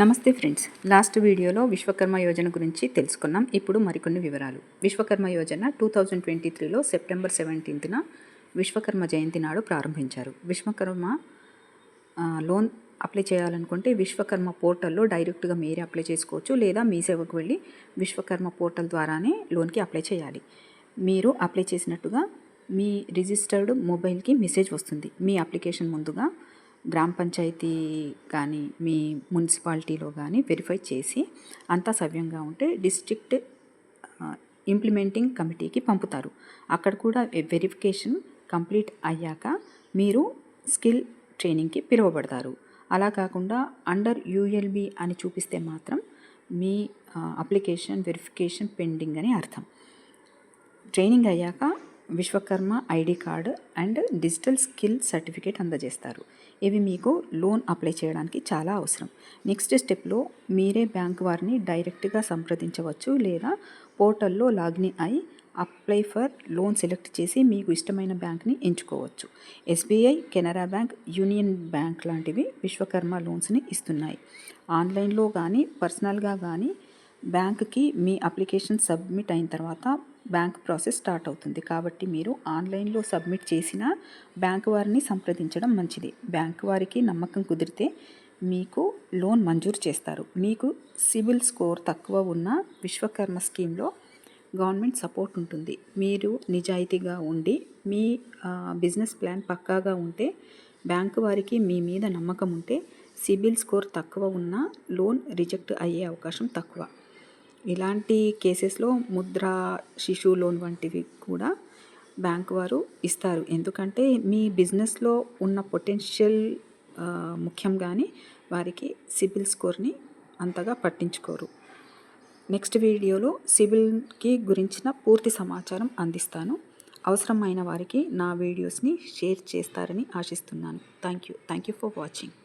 నమస్తే friends, last వీడియోలో విశ్వకర్మ యోజన గురించి తెలుసుకున్నాం. ఇప్పుడు మరికొన్ని వివరాలు. విశ్వకర్మ యోజన 2023లో సెప్టెంబర్ 17న విశ్వకర్మ జయంతి నాడు ప్రారంభించారు. విశ్వకర్మ లోన్ అప్లై చేయాలనుకుంటే విశ్వకర్మ పోర్టల్లో డైరెక్ట్గా మీరే అప్లై చేసుకోవచ్చు, లేదా మీ సేవకు వెళ్ళి విశ్వకర్మ పోర్టల్ ద్వారానే లోన్కి అప్లై చేయాలి. మీరు అప్లై చేసినట్టుగా మీ రిజిస్టర్డ్ మొబైల్కి మెసేజ్ వస్తుంది. మీ అప్లికేషన్ ముందుగా గ్రామ పంచాయతీ కానీ మీ మున్సిపాలిటీలో కానీ వెరిఫై చేసి అంతా సవ్యంగా ఉంటే డిస్ట్రిక్ట్ ఇంప్లిమెంటింగ్ కమిటీకి పంపుతారు. అక్కడ కూడా వెరిఫికేషన్ కంప్లీట్ అయ్యాక మీరు స్కిల్ ట్రైనింగ్కి పిలువబడతారు. అలా కాకుండా అండర్ యూఎల్బి అని చూపిస్తే మాత్రం మీ అప్లికేషన్ వెరిఫికేషన్ పెండింగ్ అని అర్థం. ట్రైనింగ్ అయ్యాక Vishwakarma ID card and digital skill certificate అందజేస్తారు. ఇవి మీకు లోన్ అప్లై చేయడానికి చాలా అవసరం. నెక్స్ట్ స్టెప్లో మీరే బ్యాంక్ వారిని డైరెక్ట్గా సంప్రదించవచ్చు, లేదా పోర్టల్లో లాగిన్ అయి అప్లై ఫర్ లోన్ సెలెక్ట్ చేసి మీకు ఇష్టమైన బ్యాంక్ని ఎంచుకోవచ్చు. SBI, Canara bank, union bank లాంటివి విశ్వకర్మ లోన్స్ని ఇస్తున్నాయి. ఆన్లైన్లో కానీ పర్సనల్గా కానీ బ్యాంక్కి మీ అప్లికేషన్ సబ్మిట్ అయిన తర్వాత బ్యాంక్ ప్రాసెస్ స్టార్ట్ అవుతుంది. కాబట్టి మీరు ఆన్లైన్లో సబ్మిట్ చేసిన బ్యాంక్ వారిని సంప్రదించడం మంచిది. బ్యాంక్ వారికి నమ్మకం కుదిరితే మీకు లోన్ మంజూరు చేస్తారు. మీకు సిబిల్ స్కోర్ తక్కువ ఉన్న విశ్వకర్మ స్కీమ్లో గవర్నమెంట్ సపోర్ట్ ఉంటుంది. మీరు నిజాయితీగా ఉండి మీ బిజినెస్ ప్లాన్ పక్కాగా ఉంటే, బ్యాంకు వారికి మీ మీద నమ్మకం ఉంటే సిబిల్ స్కోర్ తక్కువ ఉన్న లోన్ రిజెక్ట్ అయ్యే అవకాశం తక్కువ. ఇలాంటి కేసెస్లో ముద్రా శిశు లోన్ వంటివి కూడా బ్యాంకు వారు ఇస్తారు. ఎందుకంటే మీ బిజినెస్లో ఉన్న పొటెన్షియల్ ముఖ్యం, కానీ వారికి సిబిల్ స్కోర్ని అంతగా పట్టించుకోరు. నెక్స్ట్ వీడియోలో సిబిల్కి గురించిన పూర్తి సమాచారం అందిస్తాను. అవసరమైన వారికి నా వీడియోస్ని షేర్ చేస్తారని ఆశిస్తున్నాను. Thank you for watching.